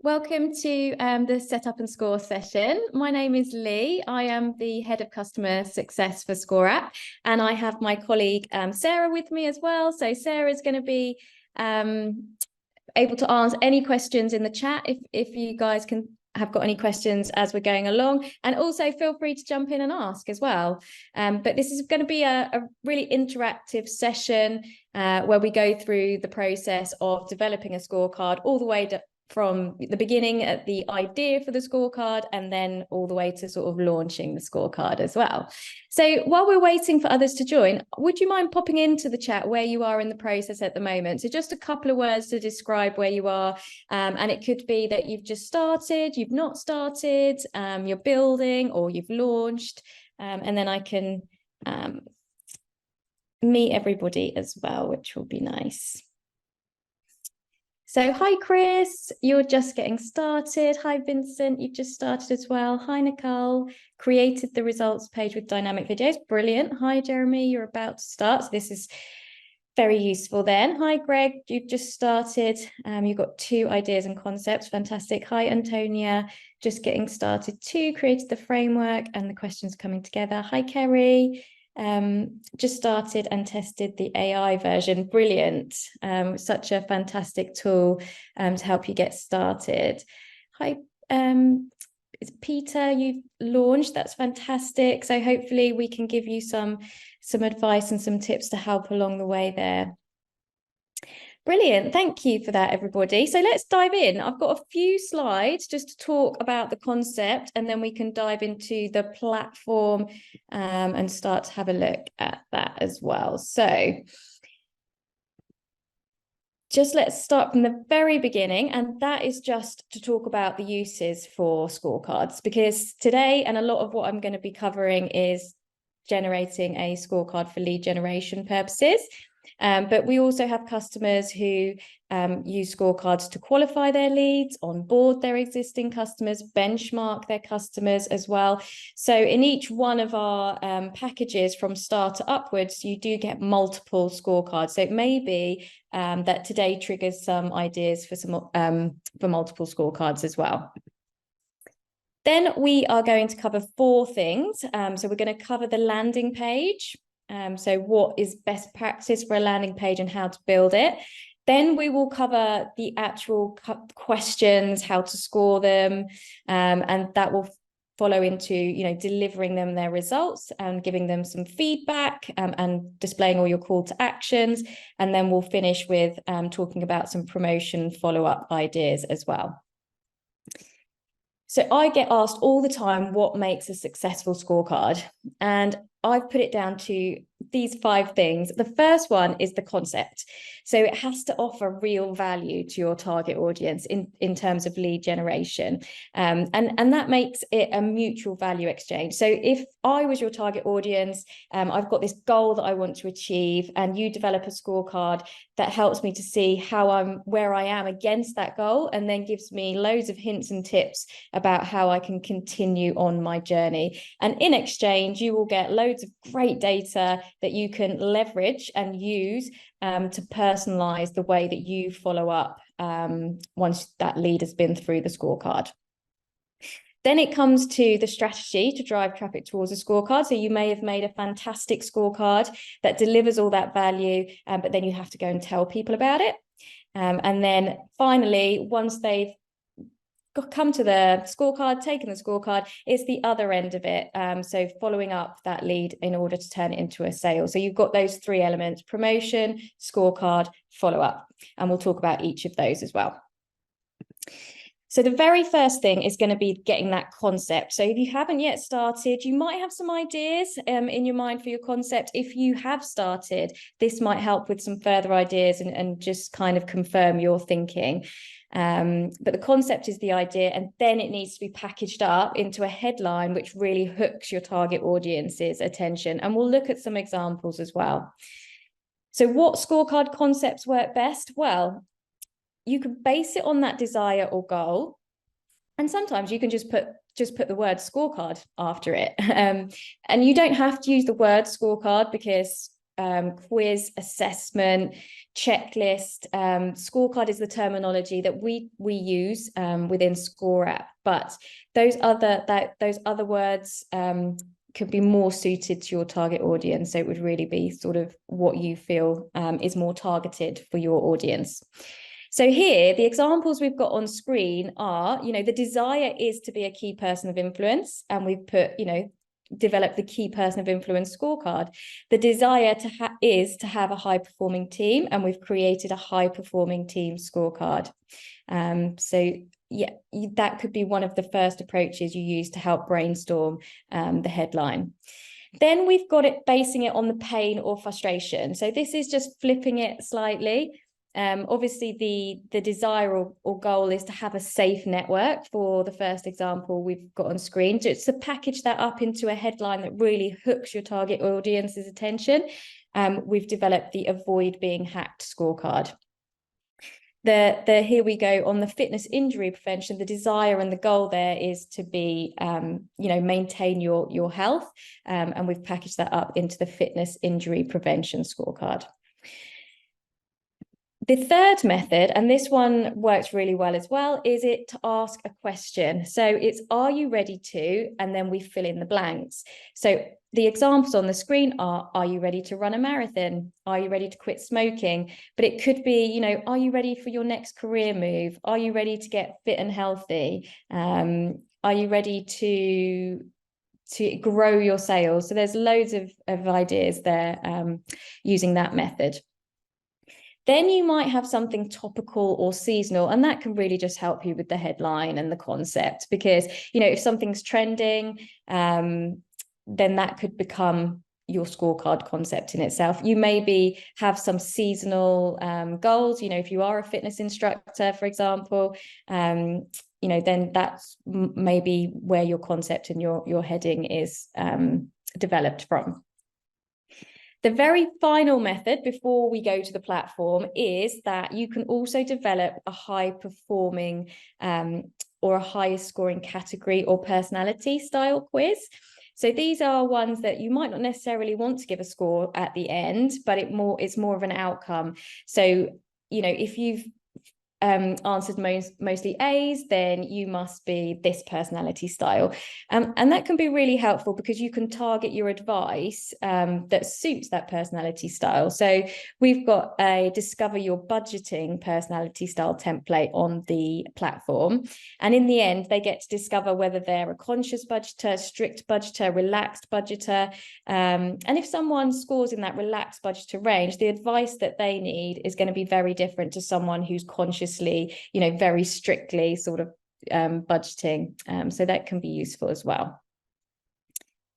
Welcome to the Set Up and Score session. My name is Leigh. I am the Head of Customer Success for ScoreApp, and I have my colleague Sarah with me as well. So Sarah is going to be able to answer any questions in the chat if you guys have got any questions as we're going along, and also feel free to jump in and ask as well. But this is going to be a really interactive session where we go through the process of developing a scorecard all the way from the beginning at the idea for the scorecard and then all the way to sort of launching the scorecard as well. So while we're waiting for others to join, would you mind popping into the chat where you are in the process at the moment? So just a couple of words to describe where you are. And it could be that you've just started, you've not started, you're building, or you've launched. And then I can meet everybody as well, which will be nice. So hi, Chris, you're just getting started. Hi, Vincent, you've just started as well. Hi, Nicole, created the results page with dynamic videos. Brilliant. Hi, Jeremy, you're about to start. So this is very useful then. Hi, Greg, you've just started. You've got 2 ideas and concepts. Fantastic. Hi, Antonia, just getting started too. Created the framework and the questions coming together. Hi, Kerry. Just started and tested the AI version. Brilliant. Such a fantastic tool to help you get started. Hi, it's Peter, you've launched. That's fantastic. So hopefully we can give you some advice and some tips to help along the way there. Brilliant. Thank you for that, everybody. So let's dive in. I've got a few slides just to talk about the concept, and then we can dive into the platform and start to have a look at that as well. So just let's start from the very beginning, and that is just to talk about the uses for scorecards, because today, and a lot of what I'm going to be covering is generating a scorecard for lead generation purposes. But we also have customers who use scorecards to qualify their leads, onboard their existing customers, benchmark their customers as well. So in each one of our packages from start to upwards, you do get multiple scorecards. So it may be that today triggers some ideas for multiple scorecards as well. Then we are going to cover 4 things. So we're going to cover the landing page. So what is best practice for a landing page and how to build it. Then we will cover the actual questions, how to score them, and that will follow into, delivering them their results and giving them some feedback and displaying all your call to actions. And then we'll finish with talking about some promotion follow-up ideas as well. So I get asked all the time, what makes a successful scorecard? And I've put it down to these 5 things. The first one is the concept. So it has to offer real value to your target audience in terms of lead generation. And that makes it a mutual value exchange. So if I was your target audience, I've got this goal that I want to achieve, and you develop a scorecard that helps me to see where I am against that goal, and then gives me loads of hints and tips about how I can continue on my journey. And in exchange, you will get loads of great data that you can leverage and use to personalize the way that you follow up once that lead has been through the scorecard. Then it comes to the strategy to drive traffic towards a scorecard. So you may have made a fantastic scorecard that delivers all that value, but then you have to go and tell people about it. And then finally, once they've come to the scorecard, taken the scorecard, it's the other end of it. So following up that lead in order to turn it into a sale. So you've got those 3 elements: promotion, scorecard, follow-up. And we'll talk about each of those as well. So the very first thing is going to be getting that concept. So if you haven't yet started, you might have some ideas in your mind for your concept. If you have started, this might help with some further ideas and just kind of confirm your thinking. But the concept is the idea, and then it needs to be packaged up into a headline which really hooks your target audience's attention. And we'll look at some examples as well. So what scorecard concepts work best? Well, you could base it on that desire or goal. And sometimes you can just put the word scorecard after it. And you don't have to use the word scorecard, because quiz, assessment, checklist. Scorecard is the terminology that we use within ScoreApp, but those other words could be more suited to your target audience. So it would really be sort of what you feel is more targeted for your audience. So here, the examples we've got on screen are, the desire is to be a key person of influence, and we've put, develop the key person of influence scorecard. The desire is to have a high-performing team, and we've created a high-performing team scorecard. So yeah, that could be one of the first approaches you use to help brainstorm the headline. Then we've got it basing it on the pain or frustration. So this is just flipping it slightly. Obviously, the desire or goal is to have a safe network for the first example we've got on screen. Just to package that up into a headline that really hooks your target audience's attention, we've developed the Avoid Being Hacked scorecard. Here we go on the fitness injury prevention. The desire and the goal there is to be, maintain your health, and we've packaged that up into the fitness injury prevention scorecard. The third method, and this one works really well as well, is it to ask a question. So it's, are you ready to, and then we fill in the blanks. So the examples on the screen are you ready to run a marathon? Are you ready to quit smoking? But it could be, are you ready for your next career move? Are you ready to get fit and healthy? Are you ready to grow your sales? So there's loads of ideas there using that method. Then you might have something topical or seasonal, and that can really just help you with the headline and the concept, because, if something's trending, then that could become your scorecard concept in itself. You maybe have some seasonal goals, if you are a fitness instructor, for example, then that's maybe where your concept and your heading is developed from. The very final method before we go to the platform is that you can also develop a high-performing or a highest scoring category or personality style quiz. So these are ones that you might not necessarily want to give a score at the end, but it's more of an outcome. So, if you've answered mostly A's, then you must be this personality style. And that can be really helpful because you can target your advice that suits that personality style. So we've got a Discover Your Budgeting personality style template on the platform. And in the end, they get to discover whether they're a conscious budgeter, strict budgeter, relaxed budgeter. And if someone scores in that relaxed budgeter range, the advice that they need is going to be very different to someone who's consciously, very strictly sort of budgeting. So that can be useful as well.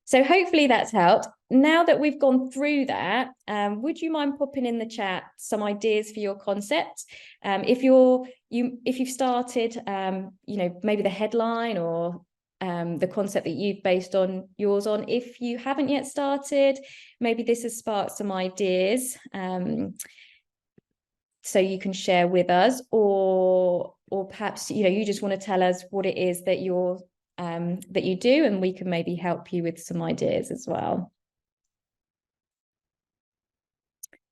So hopefully that's helped. Now that we've gone through that, would you mind popping in the chat some ideas for your concept? If you've started, maybe the headline or the concept that you've based on yours on. If you haven't yet started, maybe this has sparked some ideas. So you can share with us, or perhaps you just want to tell us what it is that that you do, and we can maybe help you with some ideas as well.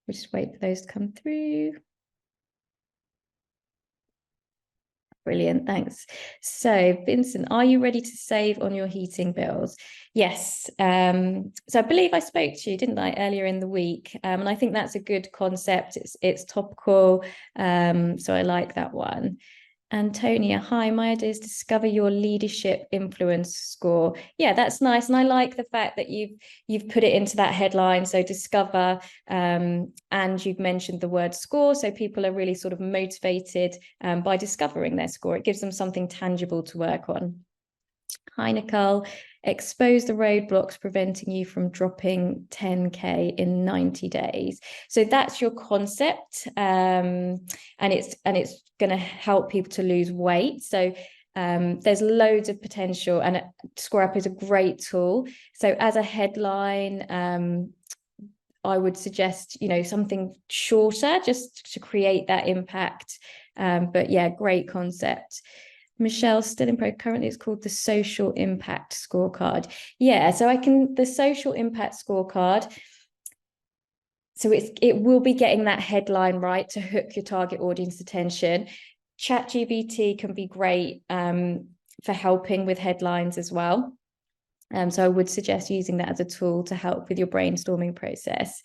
We'll just wait for those to come through. Brilliant, thanks. So Vincent, are you ready to save on your heating bills? Yes. So I believe I spoke to you, didn't I, earlier in the week? And I think that's a good concept. It's topical. So I like that one. Antonia, hi, my idea is discover your leadership influence score. Yeah, that's nice. And I like the fact that you've put it into that headline. So discover, and you've mentioned the word score. So people are really sort of motivated by discovering their score. It gives them something tangible to work on. Hi, Nicole. Expose the roadblocks preventing you from dropping 10K in 90 days. So that's your concept, and it's going to help people to lose weight. So there's loads of potential, and ScoreApp is a great tool. So as a headline, I would suggest something shorter just to create that impact. But yeah, great concept. Michelle, still in pro currently, it's called the social impact scorecard. Yeah, so the social impact scorecard, So it will be getting that headline right to hook your target audience attention. ChatGPT can be great for helping with headlines as well. So I would suggest using that as a tool to help with your brainstorming process.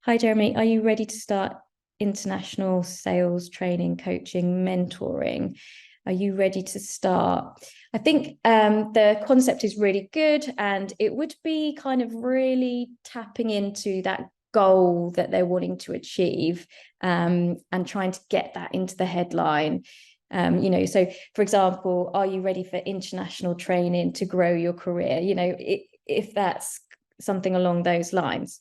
Hi, Jeremy. Are you ready to start international sales training, coaching, mentoring? Are you ready to start? I think the concept is really good, and it would be kind of really tapping into that goal that they're wanting to achieve, and trying to get that into the headline. So for example, are you ready for international training to grow your career? If that's something along those lines.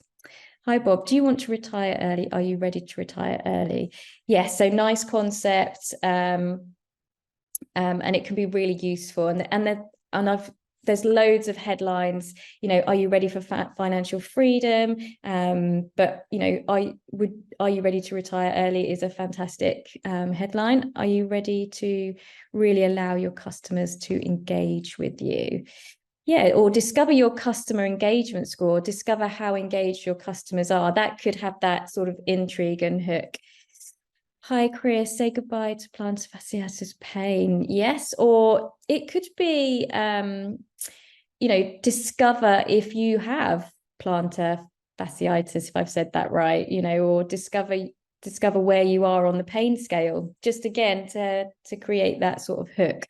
Hi, Bob. Do you want to retire early? Are you ready to retire early? Yes. So nice concept. And it can be really useful. There's loads of headlines. Are you ready for financial freedom? But are you ready to retire early is a fantastic headline. Are you ready to really allow your customers to engage with you? Yeah, or discover your customer engagement score, discover how engaged your customers are. That could have that sort of intrigue and hook. Hi, Chris, say goodbye to plantar fasciitis pain. Yes, or it could be, discover if you have plantar fasciitis, if I've said that right, or discover where you are on the pain scale, just again to create that sort of hook.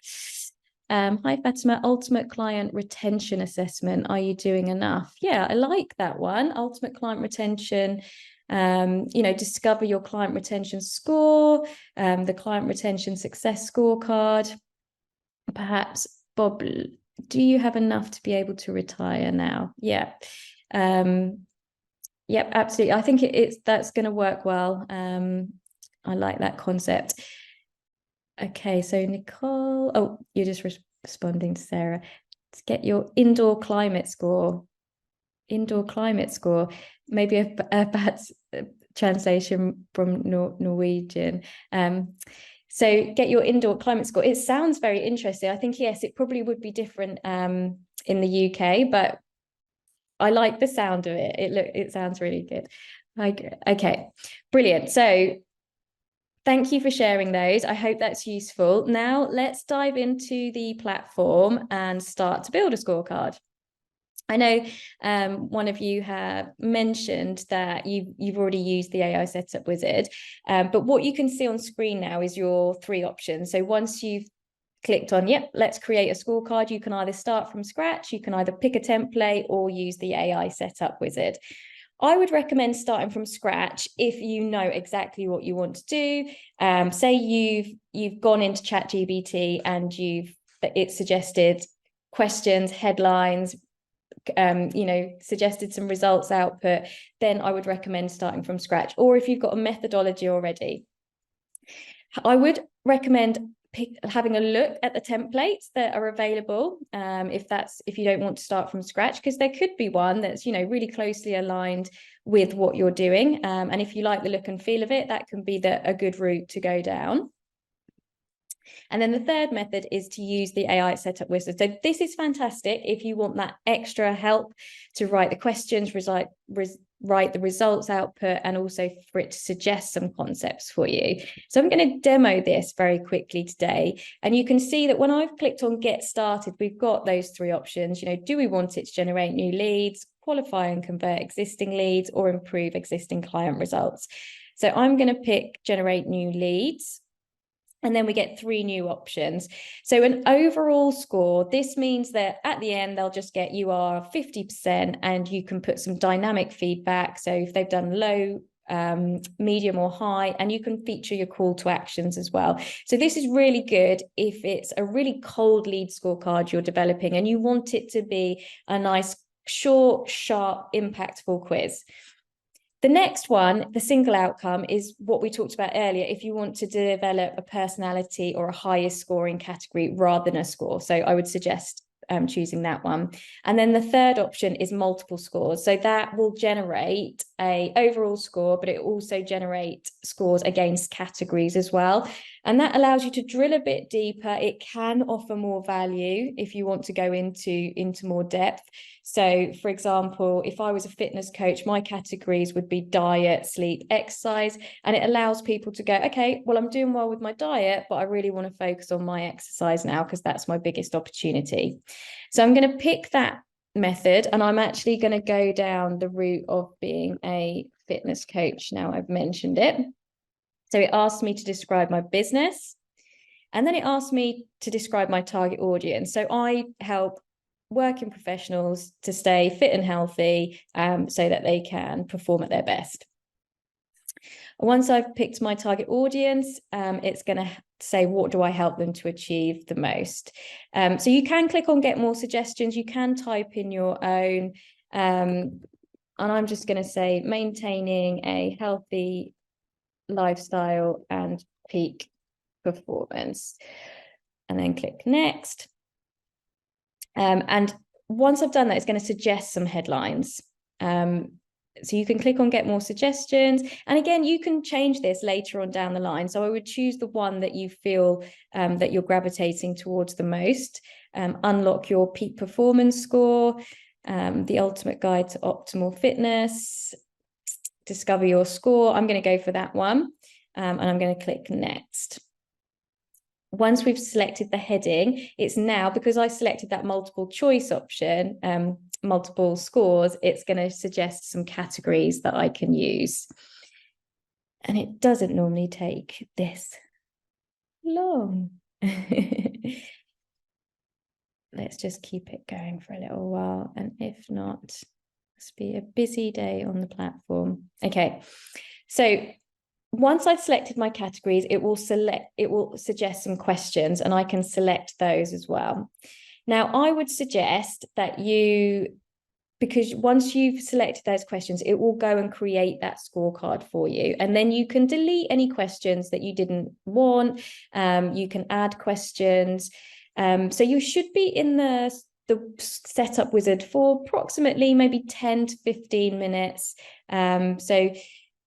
Hi, Fatima, ultimate client retention assessment. Are you doing enough? Yeah, I like that one. Ultimate client retention. Discover your client retention score, the client retention success scorecard. Perhaps, Bob, do you have enough to be able to retire now? Yeah. Yep, absolutely. I think that's going to work well. I like that concept. Okay, so Nicole, you're just responding to Sarah. To get your indoor climate score. Maybe a bad translation from Norwegian. So get your indoor climate score. It sounds very interesting. I think, yes, it probably would be different in the UK, but I like the sound of it. It sounds really good. Okay, brilliant. So thank you for sharing those. I hope that's useful. Now let's dive into the platform and start to build a scorecard. I know one of you have mentioned that you've already used the AI setup wizard, but what you can see on screen now is your 3 options. So once you've clicked on, yep, let's create a scorecard, you can either start from scratch, you can either pick a template or use the AI setup wizard. I would recommend starting from scratch if you know exactly what you want to do. Say you've gone into ChatGPT and it suggested questions, headlines, suggested some results output, then I would recommend starting from scratch. Or if you've got a methodology already, I would recommend having a look at the templates that are available, if you don't want to start from scratch, because there could be one that's really closely aligned with what you're doing, and if you like the look and feel of it, that can be a good route to go down. And then the third method is to use the AI setup wizard. So this is fantastic if you want that extra help to write the questions, write the results output, and also for it to suggest some concepts for you. So I'm going to demo this very quickly today. And you can see that when I've clicked on get started, we've got those 3 options. Do we want it to generate new leads, qualify and convert existing leads, or improve existing client results? So I'm going to pick generate new leads. And then we get 3 new options. So an overall score, this means that at the end, they'll just get you are 50%, and you can put some dynamic feedback. So if they've done low, medium or high, and you can feature your call to actions as well. So this is really good if it's a really cold lead scorecard you're developing and you want it to be a nice, short, sharp, impactful quiz. The next one, the single outcome, is what we talked about earlier. If you want to develop a personality or a highest scoring category rather than a score. So I would suggest choosing that one. And then the third option is multiple scores. So that will generate an overall score, but it also generates scores against categories as well. And that allows you to drill a bit deeper. It can offer more value if you want to go into more depth. So, for example, if I was a fitness coach, my categories would be diet, sleep, exercise, and it allows people to go, okay, well, I'm doing well with my diet, but I really want to focus on my exercise now because that's my biggest opportunity. So I'm going to pick that method, and I'm actually going to go down the route of being a fitness coach now I've mentioned it. So it asked me to describe my business, and then it asked me to describe my target audience. So I help working professionals to stay fit and healthy so that they can perform at their best. Once I've picked my target audience, it's going to say, what do I help them to achieve the most? So you can click on get more suggestions. You can type in your own. And I'm just going to say maintaining a healthy lifestyle and peak performance. And then click next. And once I've done that, it's going to suggest some headlines. So you can click on get more suggestions. And again, you can change this later on down the line. So I would choose the one that you feel that you're gravitating towards the most. Unlock your peak performance score, the ultimate guide to optimal fitness, discover your score. I'm going to go for that one. And I'm going to click next. Once we've selected the heading, it's now, because I selected that multiple choice option, multiple scores, it's going to suggest some categories that I can use. And it doesn't normally take this long. Let's just keep it going for a little while. And if not, must be a busy day on the platform. Okay, so once I've selected my categories, it will suggest some questions, and I can select those as well. Now, I would suggest that because once you've selected those questions, it will go and create that scorecard for you. And then you can delete any questions that you didn't want. You can add questions. So you should be in the setup wizard for approximately maybe 10 to 15 minutes.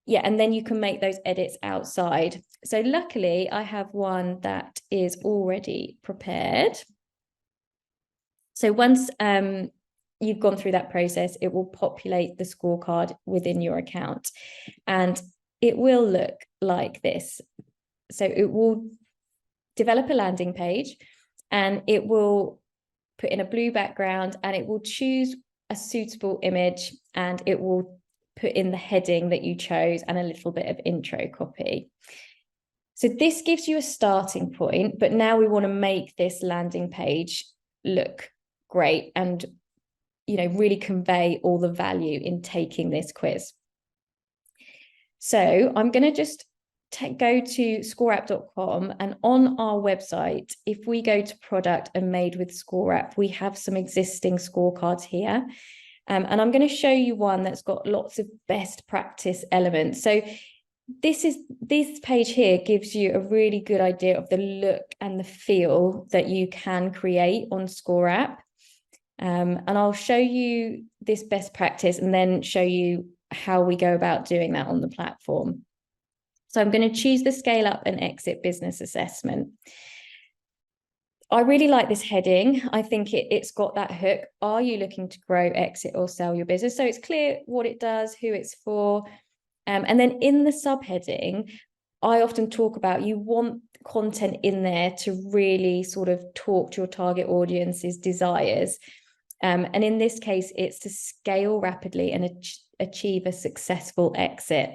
Yeah, and then you can make those edits outside. So luckily, I have one that is already prepared. So once you've gone through that process, it will populate the scorecard within your account. And it will look like this. So it will develop a landing page, and it will put in a blue background, and it will choose a suitable image, and it will put in the heading that you chose and a little bit of intro copy. So this gives you a starting point, but now we want to make this landing page look great and, really convey all the value in taking this quiz. So I'm going to just go to scoreapp.com, and on our website, if we go to product and made with ScoreApp, we have some existing scorecards here. And I'm going to show you one that's got lots of best practice elements. So this page here gives you a really good idea of the look and the feel that you can create on ScoreApp. And I'll show you this best practice and then show you how we go about doing that on the platform. So I'm going to choose the scale up and exit business assessment. I really like this heading. I think it's got that hook. Are you looking to grow, exit, or sell your business? So it's clear what it does, who it's for. And then in the subheading, I often talk about you want content in there to really sort of talk to your target audience's desires. And in this case, it's to scale rapidly and achieve a successful exit.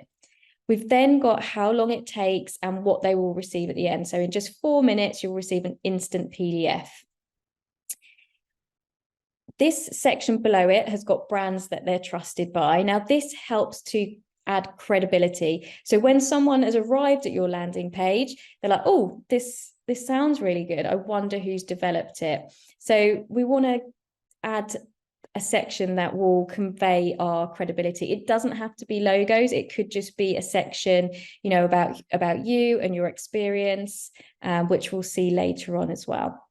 We've then got how long it takes and what they will receive at the end. So in just 4 minutes, you'll receive an instant PDF. This section below it has got brands that they're trusted by. Now, this helps to add credibility. So when someone has arrived at your landing page, they're like, oh, this sounds really good. I wonder who's developed it. So we want to add a section that will convey our credibility. It doesn't have to be logos. It could just be a section, about you and your experience, which we'll see later on as well.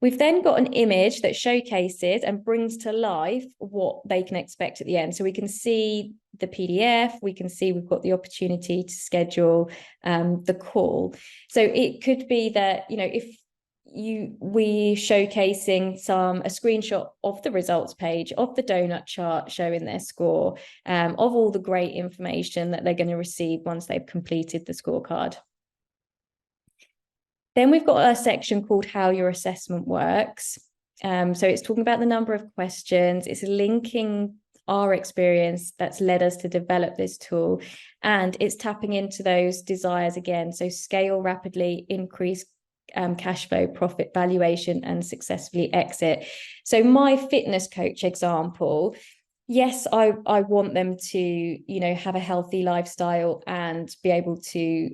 We've then got an image that showcases and brings to life what they can expect at the end. So we can see the PDF, we can see we've got the opportunity to schedule the call. So it could be that, if we showcasing a screenshot of the results page, of the donut chart showing their score, of all the great information that they're going to receive once they've completed the scorecard. Then we've got a section called How Your Assessment Works. So it's talking about the number of questions. It's linking our experience that's led us to develop this tool, and it's tapping into those desires again. So scale rapidly, increase cash flow, profit, valuation, and successfully exit. So my fitness coach example, yes, I want them to, you know, have a healthy lifestyle and be able to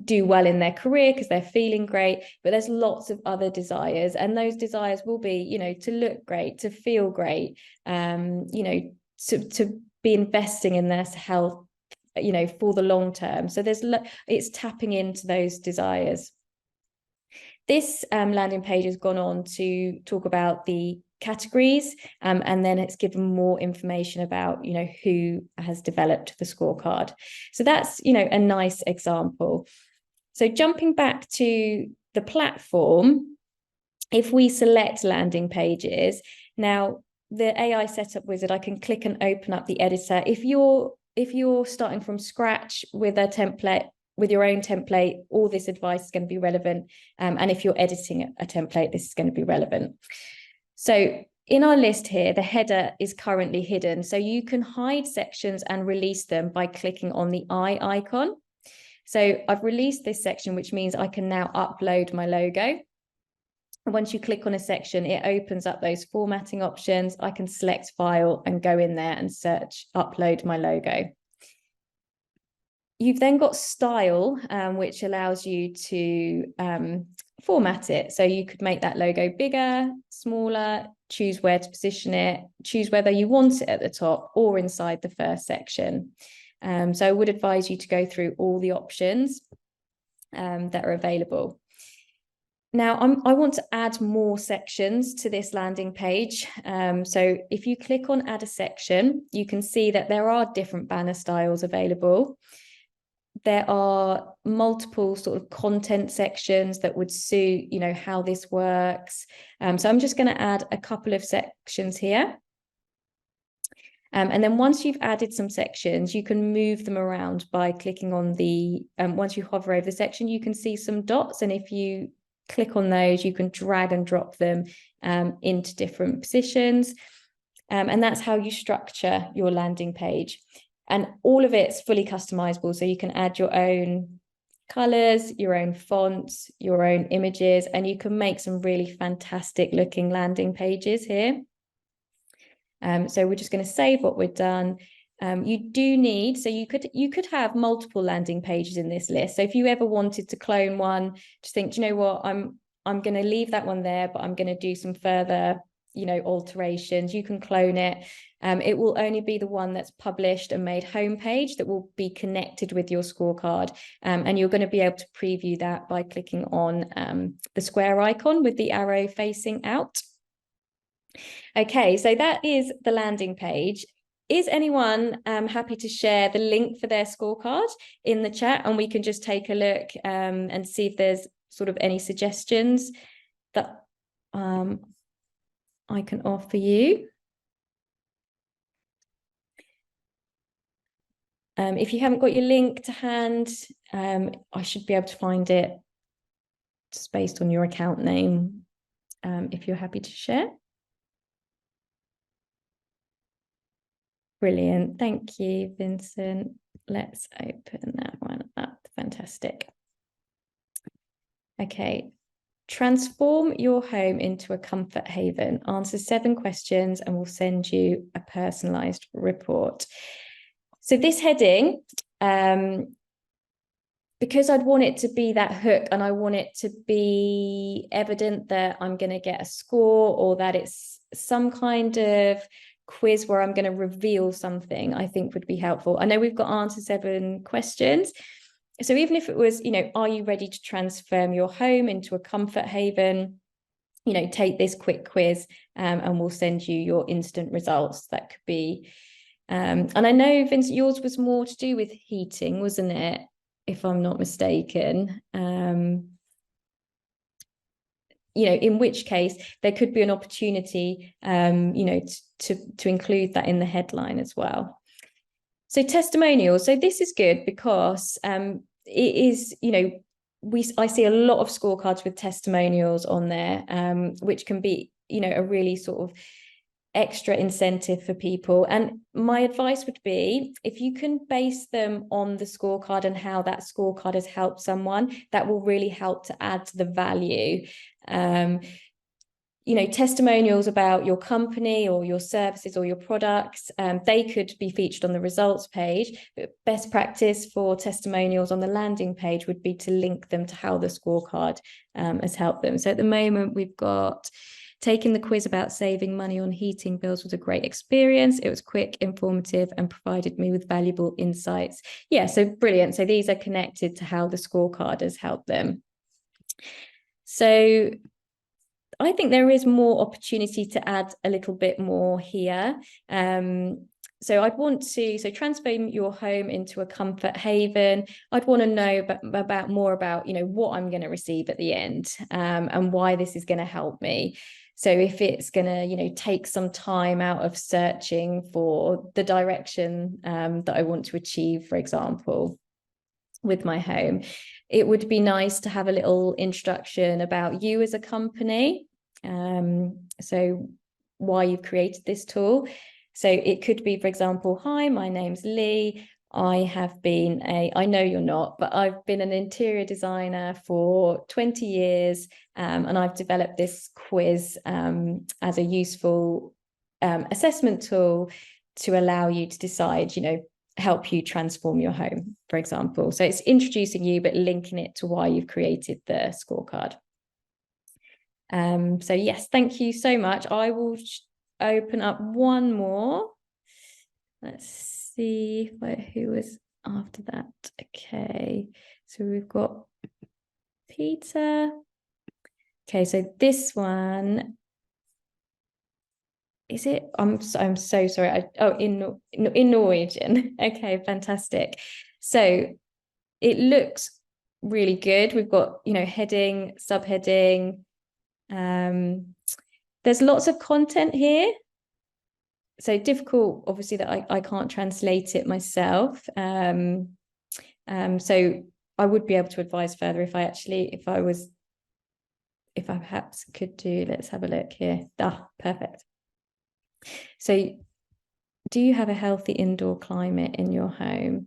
do well in their career because they're feeling great, but there's lots of other desires, and those desires will be, you know, to look great, to feel great, you know, to be investing in their health, you know, for the long term. So it's tapping into those desires. This landing page has gone on to talk about the categories, and then it's given more information about, you know, who has developed the scorecard. So that's, you know, a nice example. So jumping back to the platform, if we select landing pages, now the AI setup wizard, I can click and open up the editor. If you're starting from scratch with a template, with your own template, all this advice is going to be relevant. And if you're editing a template, this is going to be relevant. So in our list here, the header is currently hidden. So you can hide sections and release them by clicking on the eye icon. So I've released this section, which means I can now upload my logo. Once you click on a section, it opens up those formatting options. I can select file and go in there and search, upload my logo. You've then got style, which allows you to format it. So you could make that logo bigger, smaller, choose where to position it, choose whether you want it at the top or inside the first section. So I would advise you to go through all the options that are available. Now, I want to add more sections to this landing page. So if you click on add a section, you can see that there are different banner styles available. There are multiple sort of content sections that would suit, you know, how this works. So I'm just going to add a couple of sections here. And then once you've added some sections, you can move them around by clicking on the, once you hover over the section, you can see some dots. And if you click on those, you can drag and drop them into different positions. And that's how you structure your landing page. And all of it's fully customizable. So you can add your own colors, your own fonts, your own images, and you can make some really fantastic looking landing pages here. So we're just going to save what we've done. You do need, so you could have multiple landing pages in this list. So if you ever wanted to clone one, just think, do you know what, I'm going to leave that one there, but I'm going to do some further, you know, alterations. You can clone it. It will only be the one that's published and made homepage that will be connected with your scorecard. And you're going to be able to preview that by clicking on the square icon with the arrow facing out. Okay, so that is the landing page. Is anyone happy to share the link for their scorecard in the chat, and we can just take a look and see if there's sort of any suggestions that I can offer you. If you haven't got your link to hand, I should be able to find it just based on your account name, if you're happy to share. Brilliant. Thank you, Vincent. Let's open that one up. Fantastic. Okay. Transform your home into a comfort haven. Answer 7 questions and we'll send you a personalized report. So this heading, because I'd want it to be that hook and I want it to be evident that I'm going to get a score or that it's some kind of quiz where I'm going to reveal something, I think would be helpful. I know we've got answer 7 questions. So even if it was, you know, are you ready to transform your home into a comfort haven? You know, take this quick quiz and we'll send you your instant results. That could be, and I know, Vincent, yours was more to do with heating, wasn't it? If I'm not mistaken. you know, in which case there could be an opportunity, you know, to include that in the headline as well. So testimonials. So this is good because it is, you know, I see a lot of scorecards with testimonials on there, which can be, you know, a really sort of extra incentive for people. And my advice would be, if you can base them on the scorecard and how that scorecard has helped someone, that will really help to add to the value. You know, testimonials about your company or your services or your products, they could be featured on the results page. But best practice for testimonials on the landing page would be to link them to how the scorecard has helped them. So at the moment, we've got taking the quiz about saving money on heating bills was a great experience. It was quick, informative, and provided me with valuable insights. Yeah, so brilliant. So these are connected to how the scorecard has helped them. So I think there is more opportunity to add a little bit more here. So I'd want to, transform your home into a comfort haven. I'd want to know more about, you know, what I'm going to receive at the end, and why this is going to help me. So if it's going to, you know, take some time out of searching for the direction that I want to achieve, for example, with my home, it would be nice to have a little introduction about you as a company. So why you've created this tool. So it could be, for example, hi, my name's Leigh. I know you're not, but I've been an interior designer for 20 years, and I've developed this quiz as a useful assessment tool to allow you to decide, you know, help you transform your home, for example. So it's introducing you, but linking it to why you've created the scorecard. So yes, thank you so much. I will open up one more. Let's see who was after that. Okay, so we've got Peter. Okay, so this one, is it? I'm so sorry. In Norwegian. Okay, fantastic. So it looks really good. We've got, you know, heading, subheading. There's lots of content here. So difficult, obviously, that I can't translate it myself. So I would be able to advise further if I perhaps could do, let's have a look here. Perfect. So do you have a healthy indoor climate in your home?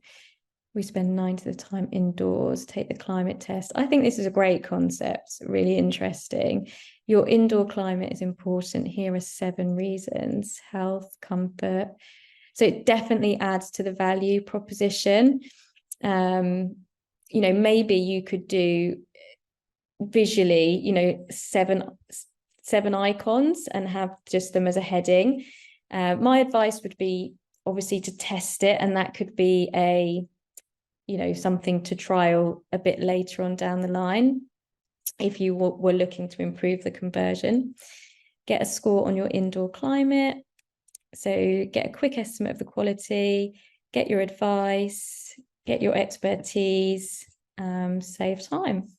We spend 90% of the time indoors, take the climate test. I think this is a great concept, really interesting. Your indoor climate is important. Here are 7 reasons: health, comfort. So it definitely adds to the value proposition. You know, maybe you could do visually, you know, seven icons and have just them as a heading. My advice would be obviously to test it, and that could be something to trial a bit later on down the line if you were looking to improve the conversion. Get a score on your indoor climate. So get a quick estimate of the quality, get your advice, get your expertise, save time.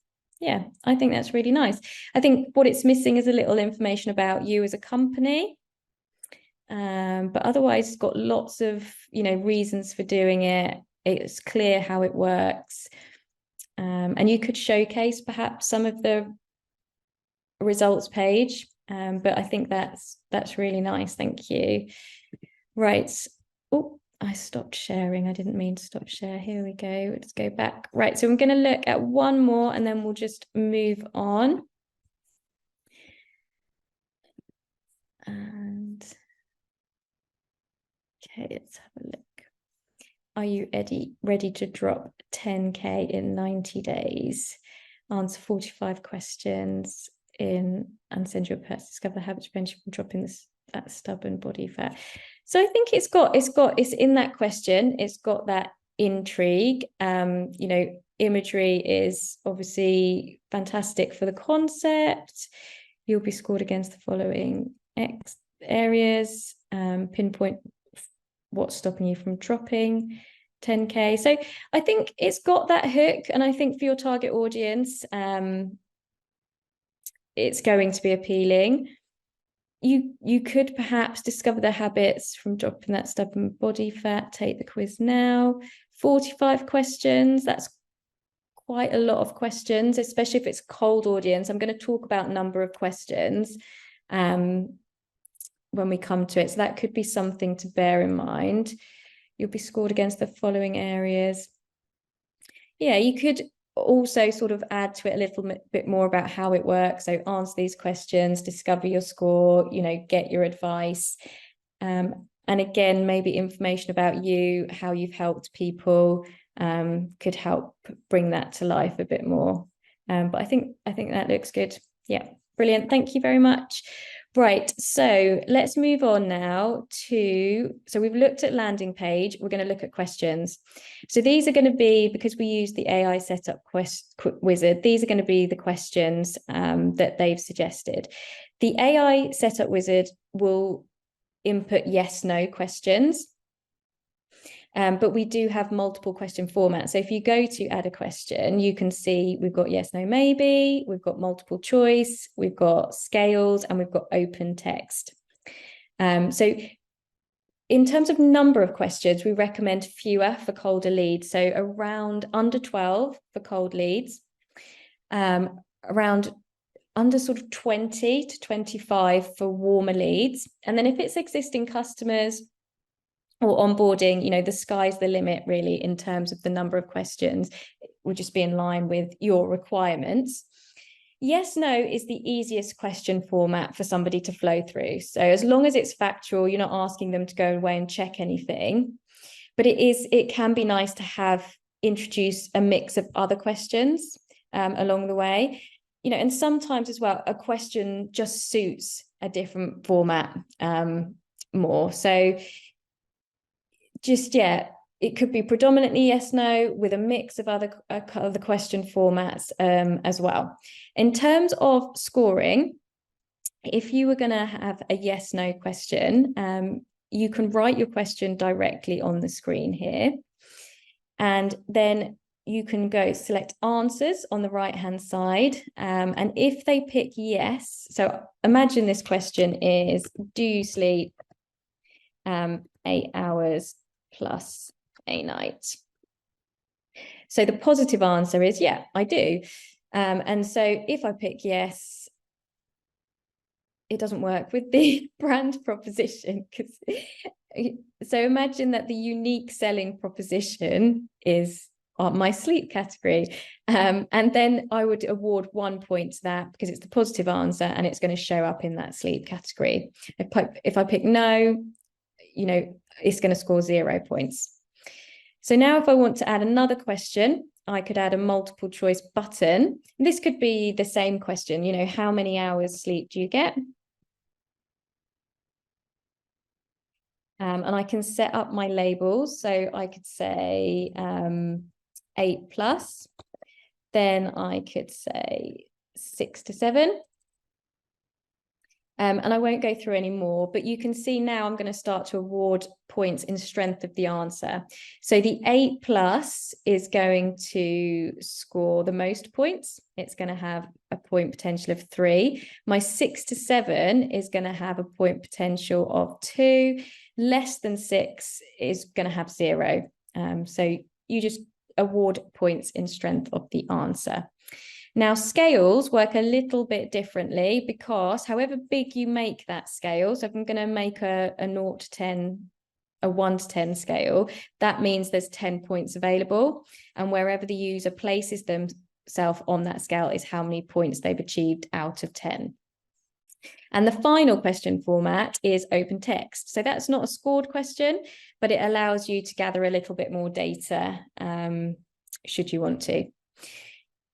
Yeah, I think that's really nice. I think what it's missing is a little information about you as a company. But otherwise, it's got lots of, you know, reasons for doing it. It's clear how it works. And you could showcase perhaps some of the results page. But I think that's really nice. Thank you. Right. Oh, I stopped sharing. I didn't mean to stop share. Here we go. Let's go back. Right. So I'm going to look at one more and then we'll just move on. And okay, let's have a look. Are you ready to drop 10K in 90 days? Answer 45 questions and send your pets, discover the habits prevention from dropping that stubborn body fat. So I think it's in that question, it's got that intrigue. You know, imagery is obviously fantastic for the concept. You'll be scored against the following areas. Pinpoint what's stopping you from dropping 10K. So I think it's got that hook, and I think for your target audience, it's going to be appealing. You could perhaps discover the habits from dropping that stubborn body fat. Take the quiz now. 45 questions. That's quite a lot of questions, especially if it's a cold audience. I'm going to talk about number of questions when we come to it. So that could be something to bear in mind. You'll be scored against the following areas. Yeah, you could also sort of add to it a little bit more about how it works. So answer these questions, discover your score, get your advice. And again, maybe information about you, how you've helped people, could help bring that to life a bit more. But I think that looks good. Yeah, brilliant. Thank you very much. Right, so let's move on now so we've looked at landing page, we're going to look at questions. So these are going to be, because we use the AI setup wizard, these are going to be the questions that they've suggested. The AI setup wizard will input yes, no questions. But we do have multiple question formats. So if you go to add a question, you can see we've got yes, no, maybe, we've got multiple choice, we've got scales, and we've got open text. So in terms of number of questions, we recommend fewer for colder leads. So around under 12 for cold leads, around under sort of 20 to 25 for warmer leads. And then if it's existing customers or onboarding, the sky's the limit really in terms of the number of questions. It will just be in line with your requirements. Yes, no is the easiest question format for somebody to flow through. So as long as it's factual, you're not asking them to go away and check anything. But it can be nice to introduce a mix of other questions along the way. And sometimes as well, a question just suits a different format more. So it could be predominantly yes, no, with a mix of other question formats as well. In terms of scoring, if you were going to have a yes, no question, you can write your question directly on the screen here. And then you can go select answers on the right-hand side. And if they pick yes, so imagine this question is, do you sleep 8 hours plus a night? So the positive answer is, yeah, I do. And so if I pick yes, it doesn't work with the brand proposition. So imagine that the unique selling proposition is my sleep category. And then I would award 1 point to that because it's the positive answer and it's going to show up in that sleep category. If I pick no, it's going to score 0 points. So now if I want to add another question, I could add a multiple choice button. This could be the same question, how many hours sleep do you get? And I can set up my labels. So I could say 8 plus, then I could say 6 to 7. And I won't go through any more, but you can see now I'm going to start to award points in strength of the answer. So the 8 plus is going to score the most points. It's going to have a point potential of 3. My 6 to 7 is going to have a point potential of 2. Less than 6 is going to have 0. So you just award points in strength of the answer. Now, scales work a little bit differently because however big you make that scale, so if I'm going to make a 0 to 10, a 1 to 10 scale, that means there's 10 points available. And wherever the user places themselves on that scale is how many points they've achieved out of 10. And the final question format is open text. So that's not a scored question, but it allows you to gather a little bit more data should you want to.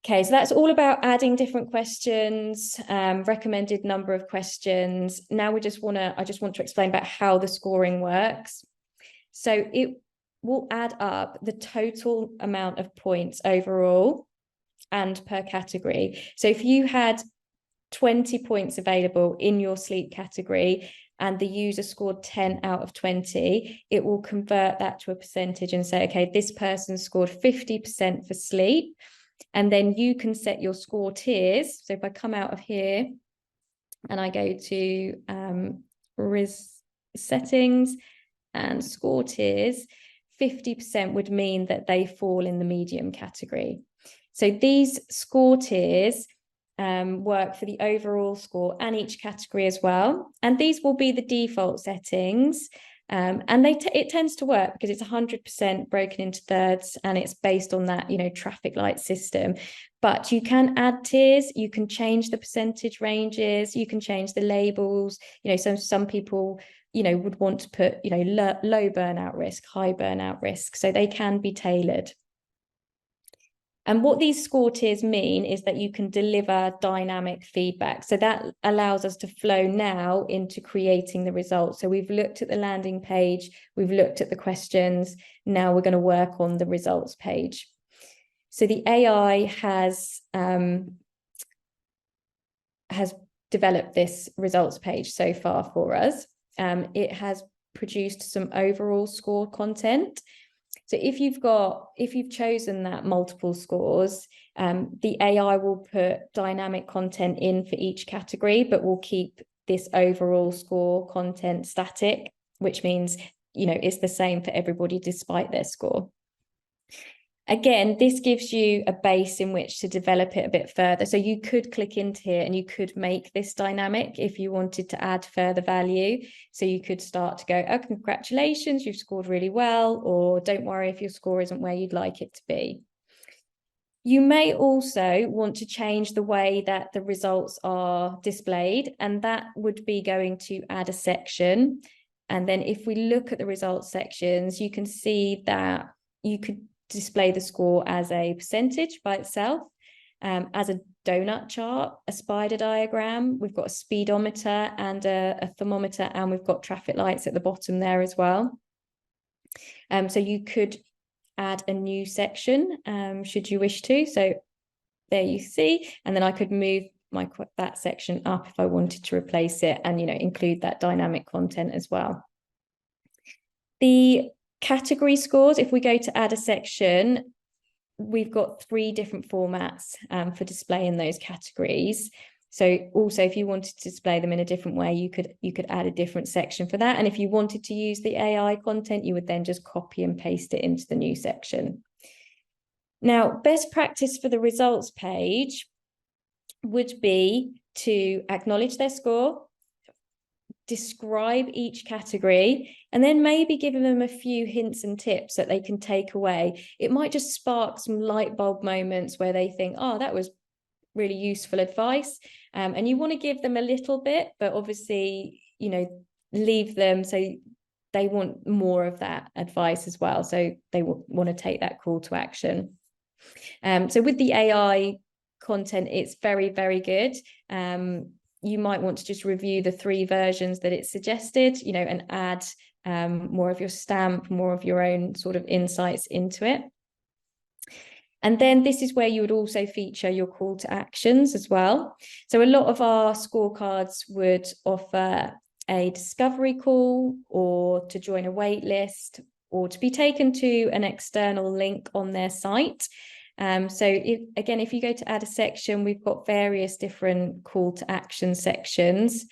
Okay, so that's all about adding different questions, recommended number of questions. Now I just want to explain about how the scoring works. So it will add up the total amount of points overall and per category. So if you had 20 points available in your sleep category and the user scored 10 out of 20, it will convert that to a percentage and say, okay, this person scored 50% for sleep. And then you can set your score tiers. So if I come out of here and I go to settings and score tiers, 50% would mean that they fall in the medium category. So these score tiers work for the overall score and each category as well. And these will be the default settings. And it tends to work because it's 100% broken into thirds, and it's based on that, traffic light system. But you can add tiers, you can change the percentage ranges, you can change the labels. Some people, would want to put, low burnout risk, high burnout risk. So they can be tailored. And what these score tiers mean is that you can deliver dynamic feedback. So that allows us to flow now into creating the results. So we've looked at the landing page, we've looked at the questions, now we're going to work on the results page. So the AI has developed this results page so far for us. It has produced some overall score content. So if you've chosen that multiple scores, the AI will put dynamic content in for each category, but will keep this overall score content static, which means, it's the same for everybody despite their score. Again, this gives you a base in which to develop it a bit further. So you could click into here and you could make this dynamic if you wanted to add further value. So you could start to go, oh, congratulations, you've scored really well, or don't worry if your score isn't where you'd like it to be. You may also want to change the way that the results are displayed, and that would be going to add a section. And then if we look at the results sections, you can see that you could display the score as a percentage by itself, as a donut chart, a spider diagram. We've got a speedometer and a thermometer, and we've got traffic lights at the bottom there as well. So you could add a new section should you wish to. So there you see, and then I could move that section up if I wanted to replace it and include that dynamic content as well. The category scores, if we go to add a section, we've got 3 different formats for displaying those categories. So also, if you wanted to display them in a different way, you could add a different section for that. And if you wanted to use the AI content, you would then just copy and paste it into the new section. Now, best practice for the results page would be to acknowledge their score, describe each category, and then maybe give them a few hints and tips that they can take away. It might just spark some light bulb moments where they think, oh, that was really useful advice. And you want to give them a little bit, but obviously, leave them so they want more of that advice as well. So they want to take that call to action. So with the AI content, it's very, very good. You might want to just review the 3 versions that it suggested, and add more of your stamp, more of your own sort of insights into it. And then this is where you would also feature your call to actions as well. So a lot of our scorecards would offer a discovery call, or to join a wait list, or to be taken to an external link on their site. So if you go to add a section, we've got various different call to action sections,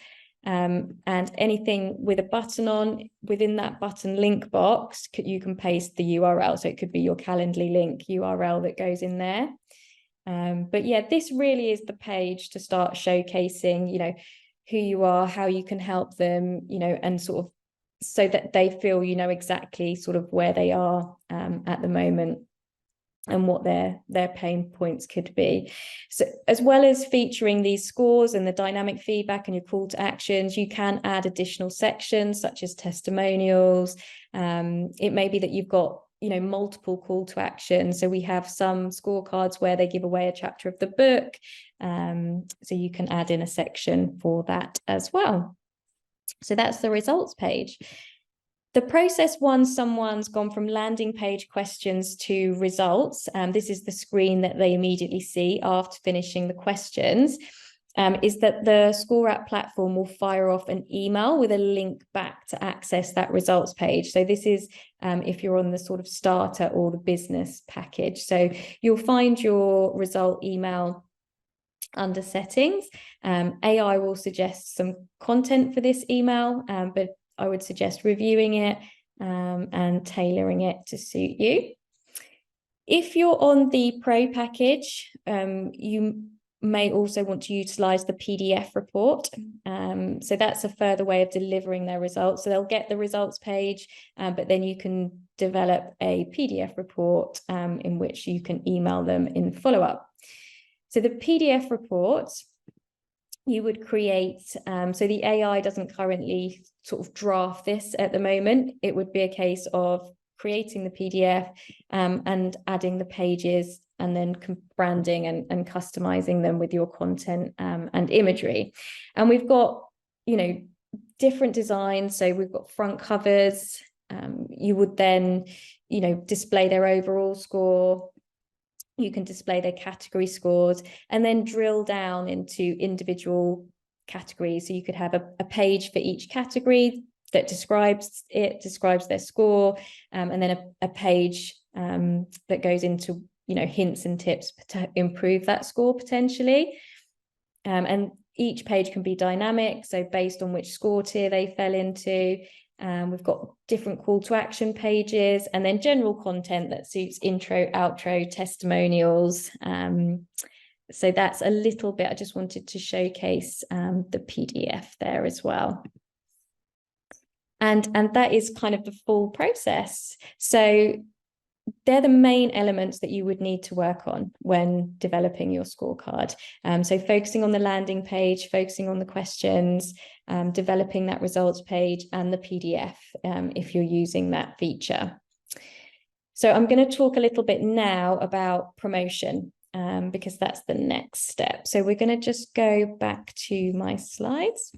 and anything with a button on, within that button link box, you can paste the URL. So it could be your Calendly link URL that goes in there. But yeah, this really is the page to start showcasing, who you are, how you can help them, and sort of so that they feel exactly sort of where they are at the moment, and what their pain points could be. So as well as featuring these scores and the dynamic feedback and your call to actions, you can add additional sections such as testimonials. It may be that you've got multiple call to actions. So we have some scorecards where they give away a chapter of the book. So you can add in a section for that as well. So that's the results page. The process once someone's gone from landing page questions to results, this is the screen that they immediately see after finishing the questions, is that the ScoreApp platform will fire off an email with a link back to access that results page. So this is if you're on the sort of starter or the business package. So you'll find your result email under settings. AI will suggest some content for this email, but I would suggest reviewing it and tailoring it to suit you. If you're on the Pro package, you may also want to utilize the PDF report. So that's a further way of delivering their results. So they'll get the results page, but then you can develop a PDF report in which you can email them in follow-up. So the PDF report you would create, so the AI doesn't currently sort of draft this at the moment. It would be a case of creating the PDF and adding the pages and then branding and customizing them with your content and imagery. And we've got, different designs. So we've got front covers. You would then, display their overall score. You can display their category scores and then drill down into individual categories. So you could have a page for each category that describes their score, and then a page that goes into hints and tips to improve that score potentially. And each page can be dynamic, so based on which score tier they fell into. We've got different call to action pages, and then general content that suits intro, outro, testimonials. So that's a little bit, I just wanted to showcase the PDF there as well. And that is kind of the full process. So they're the main elements that you would need to work on when developing your scorecard. So focusing on the landing page, focusing on the questions, developing that results page and the PDF if you're using that feature. So I'm going to talk a little bit now about promotion because that's the next step. So we're going to just go back to my slides.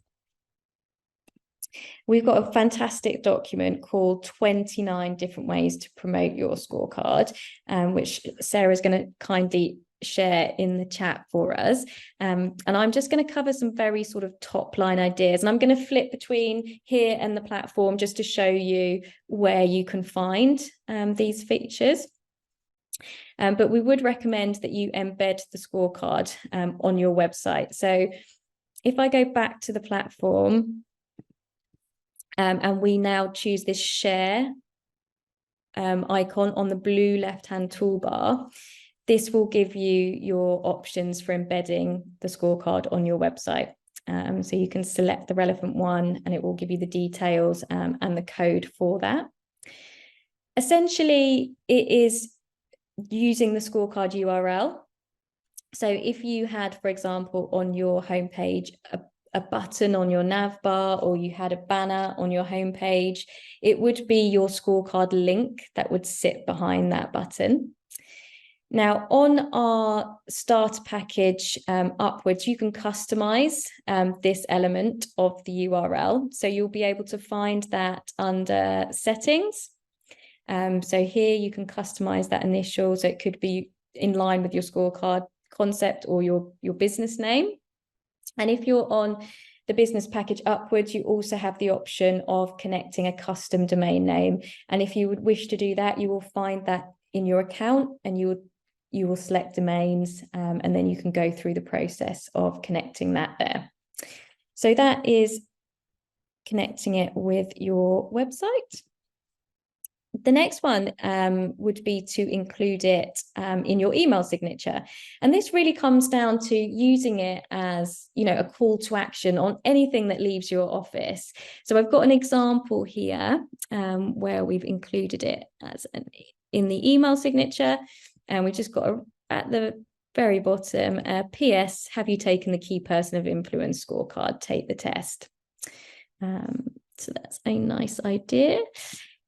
We've got a fantastic document called 29 different ways to promote your scorecard, which Sarah's going to kindly share in the chat for us. And I'm just going to cover some very sort of top line ideas. And I'm going to flip between here and the platform just to show you where you can find these features. But we would recommend that you embed the scorecard on your website. So if I go back to the platform, and we now choose this share icon on the blue left-hand toolbar, this will give you your options for embedding the scorecard on your website. So you can select the relevant one and it will give you the details and the code for that. Essentially, it is using the scorecard URL. So if you had, for example, on your homepage, a button on your nav bar, or you had a banner on your homepage, it would be your scorecard link that would sit behind that button. Now, on our starter package upwards, you can customize this element of the URL. So you'll be able to find that under settings. So here you can customize that initial, so it could be in line with your scorecard concept or your business name. And if you're on the business package upwards, you also have the option of connecting a custom domain name. And if you would wish to do that, you will find that in your account and you will select domains and then you can go through the process of connecting that there. So that is connecting it with your website. The next one would be to include it in your email signature. And this really comes down to using it as, a call to action on anything that leaves your office. So I've got an example here where we've included it as in the email signature. And we've just got at the very bottom, PS, have you taken the key person of influence scorecard? Take the test. So that's a nice idea.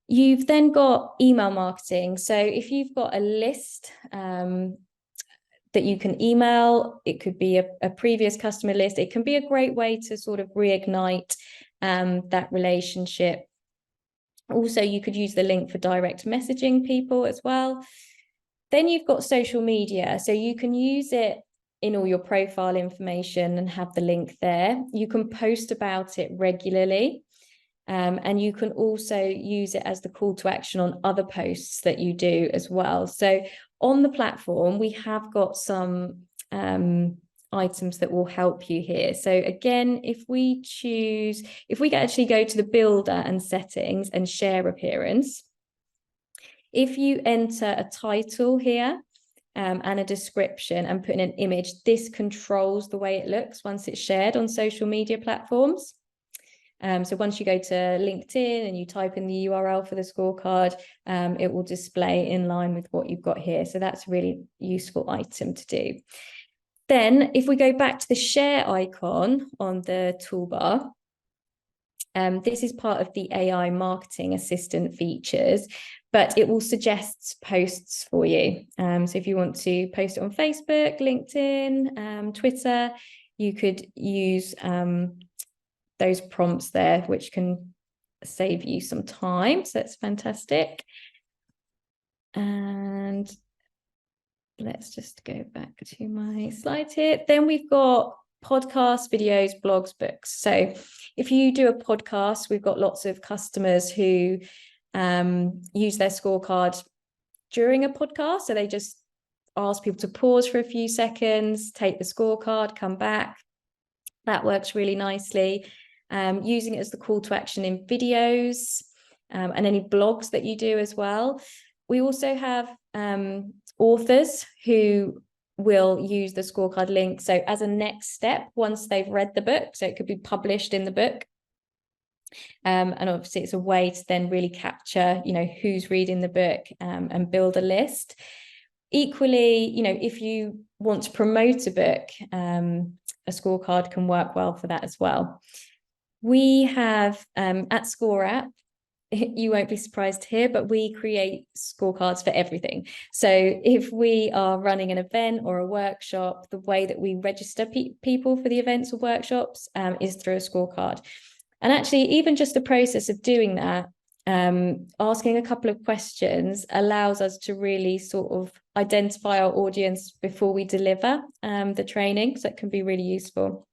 You've then got email marketing. So if you've got a list that you can email, it could be a previous customer list. It can be a great way to sort of reignite that relationship. Also, you could use the link for direct messaging people as well. Then you've got social media. So you can use it in all your profile information and have the link there. You can post about it regularly. And you can also use it as the call to action on other posts that you do as well. So on the platform, we have got some items that will help you here. So again, if we actually go to the builder and settings and share appearance, if you enter a title here and a description and put in an image, this controls the way it looks once it's shared on social media platforms. So once you go to LinkedIn and you type in the URL for the scorecard, it will display in line with what you've got here. So that's a really useful item to do. Then if we go back to the share icon on the toolbar, this is part of the AI marketing assistant features, but it will suggest posts for you. So if you want to post it on Facebook, LinkedIn, Twitter, you could use those prompts there, which can save you some time. So that's fantastic. And let's just go back to my slide here. Then we've got podcasts, videos, blogs, books. So if you do a podcast, we've got lots of customers who use their scorecard during a podcast. So they just ask people to pause for a few seconds, take the scorecard, come back. That works really nicely. Using it as the call to action in videos and any blogs that you do as well. We also have authors who will use the scorecard link. So as a next step, once they've read the book, so it could be published in the book. And obviously it's a way to then really capture, who's reading the book and build a list. Equally, if you want to promote a book, a scorecard can work well for that as well. We have at ScoreApp, you won't be surprised to hear, but we create scorecards for everything. So if we are running an event or a workshop, the way that we register people for the events or workshops is through a scorecard. And actually, even just the process of doing that, asking a couple of questions allows us to really sort of identify our audience before we deliver the training. So it can be really useful.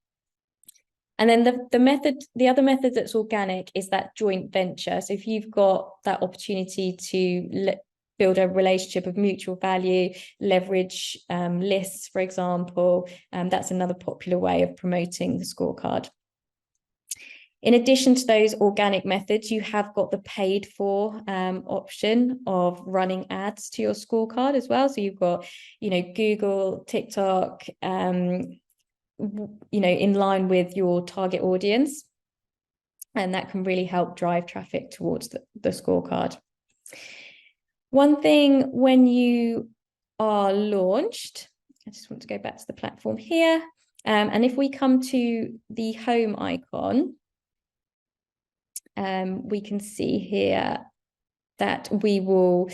And then the other method that's organic is that joint venture. So if you've got that opportunity to build a relationship of mutual value, leverage lists, for example, that's another popular way of promoting the scorecard. In addition to those organic methods, you have got the paid for option of running ads to your scorecard as well. So you've got, Google, TikTok, in line with your target audience. And that can really help drive traffic towards the scorecard. One thing when you are launched, I just want to go back to the platform here. And if we come to the home icon, we can see here that we will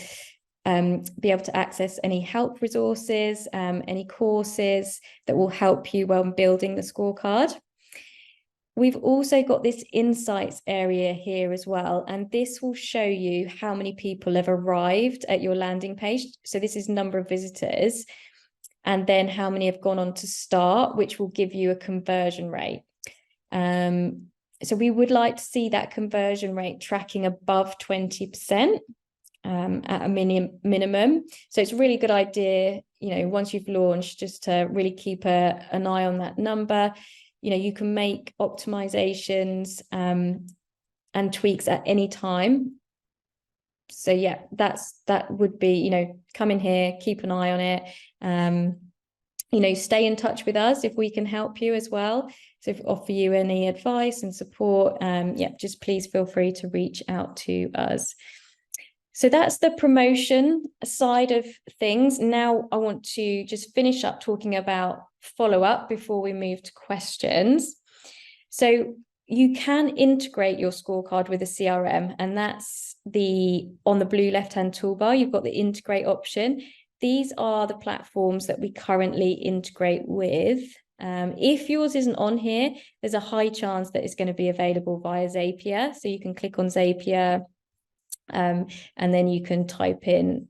be able to access any help resources, any courses that will help you when building the scorecard. We've also got this insights area here as well, and this will show you how many people have arrived at your landing page. So this is number of visitors, and then how many have gone on to start, which will give you a conversion rate. So we would like to see that conversion rate tracking above 20%. At a minimum. So it's a really good idea, once you've launched, just to really keep an eye on that number. You can make optimizations and tweaks at any time. So yeah, that would be, come in here, keep an eye on it. Stay in touch with us if we can help you as well. So if we offer you any advice and support, just please feel free to reach out to us. So that's the promotion side of things. Now I want to just finish up talking about follow-up before we move to questions. So you can integrate your scorecard with a CRM, and that's on the blue left-hand toolbar, you've got the integrate option. These are the platforms that we currently integrate with. If yours isn't on here, there's a high chance that it's going to be available via Zapier. So you can click on Zapier, and then you can type in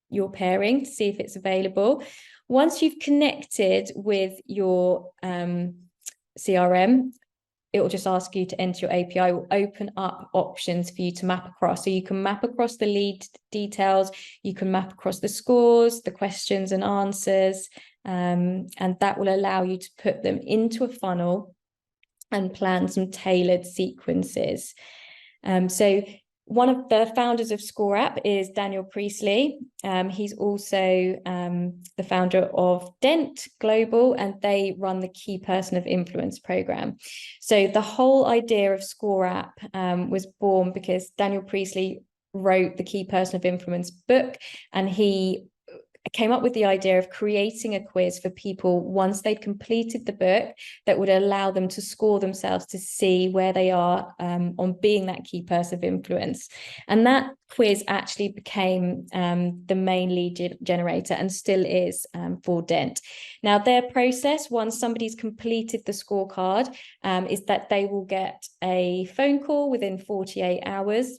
your pairing to see if it's available. Once you've connected with your CRM, it will just ask you to enter your API. It will open up options for you to map across. So you can map across the lead details, you can map across the scores, the questions and answers, and that will allow you to put them into a funnel and plan some tailored sequences. So one of the founders of ScoreApp is Daniel Priestley. He's also the founder of Dent Global, and they run the Key Person of Influence program. So the whole idea of ScoreApp was born because Daniel Priestley wrote the Key Person of Influence book, and he came up with the idea of creating a quiz for people once they'd completed the book that would allow them to score themselves to see where they are on being that key person of influence. And that quiz actually became the main lead generator and still is for Dent. Now, their process, once somebody's completed the scorecard, is that they will get a phone call within 48 hours.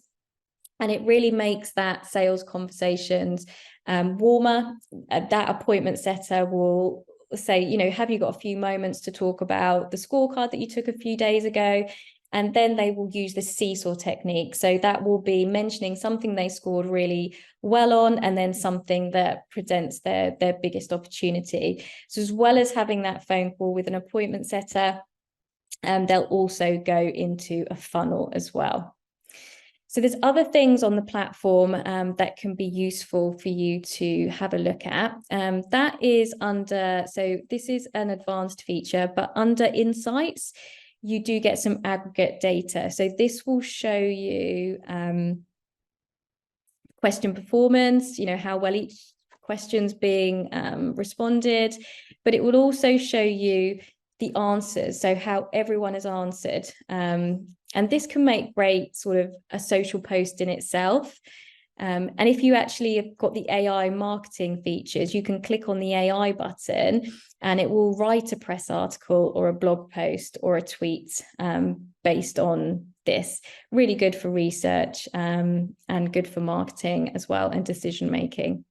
And it really makes that sales conversations warmer. That appointment setter will say, you know, have you got a few moments to talk about the scorecard that you took a few days ago? And then they will use the seesaw technique. So that will be mentioning something they scored really well on, and then something that presents their biggest opportunity. So as well as having that phone call with an appointment setter, they'll also go into a funnel as well. So there's other things on the platform that can be useful for you to have a look at. That is under, so this is an advanced feature, but under Insights, you do get some aggregate data. So this will show you question performance, you know, how well each question's being responded, but it will also show you the answers, so how everyone has answered. And this can make great sort of a social post in itself. And if you actually have got the AI marketing features, you can click on the AI button and it will write a press article or a blog post or a tweet based on this. Really good for research and good for marketing as well, and decision making.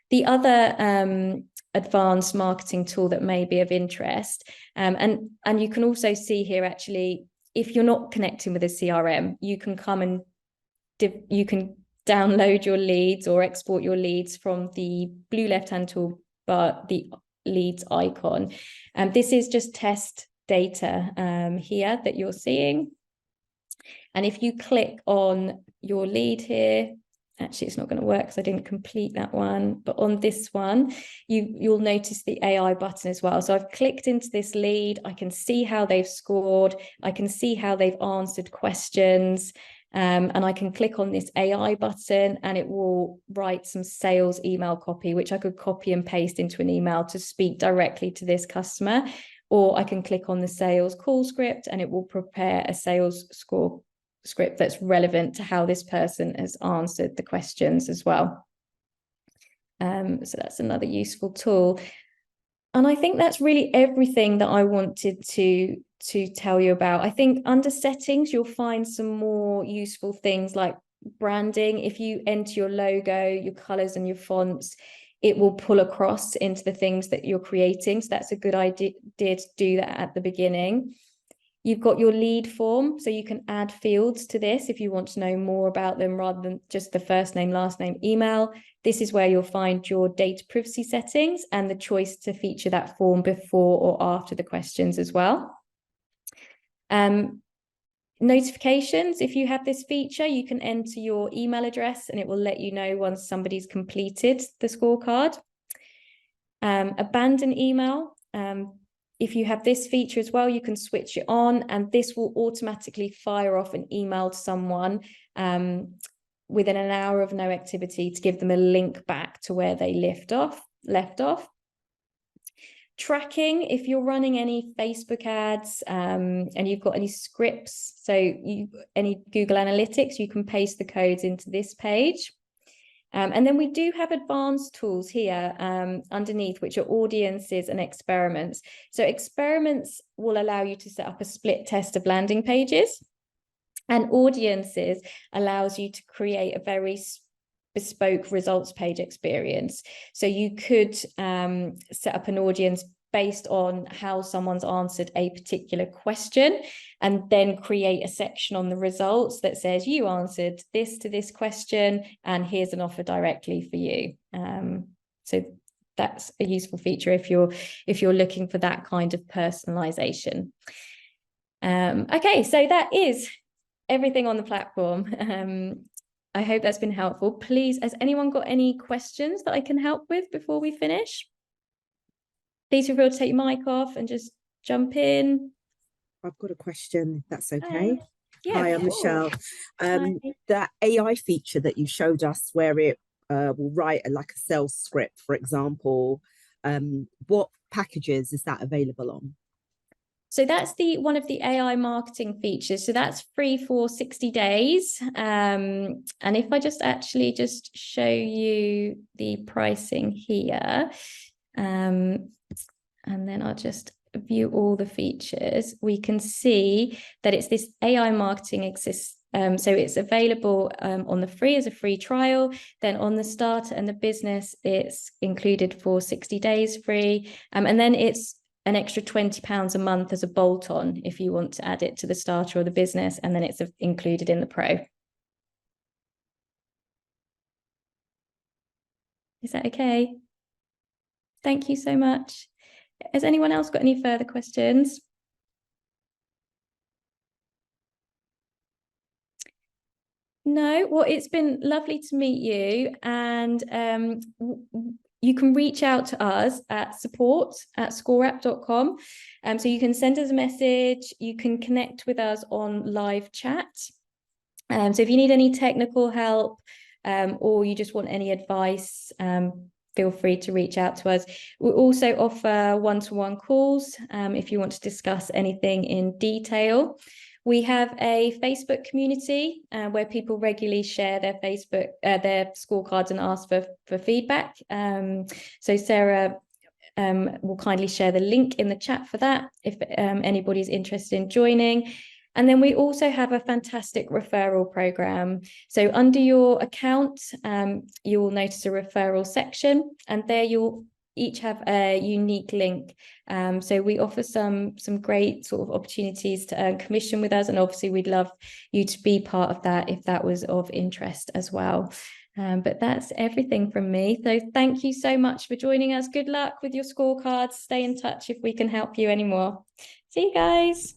The other advanced marketing tool that may be of interest, and you can also see here, actually, if you're not connecting with a CRM, you can come and you can download your leads or export your leads from the blue left-hand toolbar, the leads icon. This is just test data here that you're seeing. And if you click on your lead here, actually it's not going to work because I didn't complete that one, but on this one, you'll notice the AI button as well. So I've clicked into this lead, I can see how they've scored, I can see how they've answered questions, and I can click on this AI button and it will write some sales email copy, which I could copy and paste into an email to speak directly to this customer, or I can click on the sales call script and it will prepare a sales score script that's relevant to how this person has answered the questions as well. So that's another useful tool. And I think that's really everything that I wanted to tell you about. I think under settings, you'll find some more useful things like branding. If you enter your logo, your colors and your fonts, it will pull across into the things that you're creating. So that's a good idea to do that at the beginning. You've got your lead form, so you can add fields to this if you want to know more about them rather than just the first name, last name, email. This is where you'll find your data privacy settings and the choice to feature that form before or after the questions as well. Notifications, if you have this feature, you can enter your email address and it will let you know once somebody's completed the scorecard. Abandon email. If you have this feature as well, you can switch it on and this will automatically fire off an email to someone within an hour of no activity to give them a link back to where they left off. Tracking, if you're running any Facebook ads and you've got any scripts, so any Google Analytics, you can paste the codes into this page. And then we do have advanced tools here underneath, which are audiences and experiments. So experiments will allow you to set up a split test of landing pages, and audiences allows you to create a very bespoke results page experience. So you could set up an audience based on how someone's answered a particular question, and then create a section on the results that says you answered this to this question, and here's an offer directly for you. So that's a useful feature if you're looking for that kind of personalization. Okay, so that is everything on the platform. I hope that's been helpful. Please, has anyone got any questions that I can help with before we finish? Please feel free to take your mic off and just jump in. I've got a question, if that's okay. Hi, yeah, Hi, I'm Michelle. Hi. That AI feature that you showed us where it will write like a sales script, for example, what packages is that available on? So that's one of the AI marketing features. So that's free for 60 days. And if I just show you the pricing here, and then I'll just view all the features, we can see that it's this AI marketing exists. So it's available on the free as a free trial. Then on the starter and the business, it's included for 60 days free. And then it's an extra £20 a month as a bolt-on if you want to add it to the starter or the business, and then it's included in the pro. Is that okay? Thank you so much. Has anyone else got any further questions? No? Well, it's been lovely to meet you, and you can reach out to us at support@scoreapp.com. So you can send us a message, you can connect with us on live chat. So if you need any technical help, or you just want any advice, feel free to reach out to us. We also offer one-to-one calls if you want to discuss anything in detail. We have a Facebook community where people regularly share their their scorecards and ask for feedback. So Sarah will kindly share the link in the chat for that if anybody's interested in joining. And then we also have a fantastic referral program. So under your account, you will notice a referral section, and there you'll each have a unique link. So we offer some great sort of opportunities to earn commission with us, and obviously we'd love you to be part of that if that was of interest as well. But that's everything from me. So thank you so much for joining us. Good luck with your scorecards. Stay in touch if we can help you anymore. See you guys.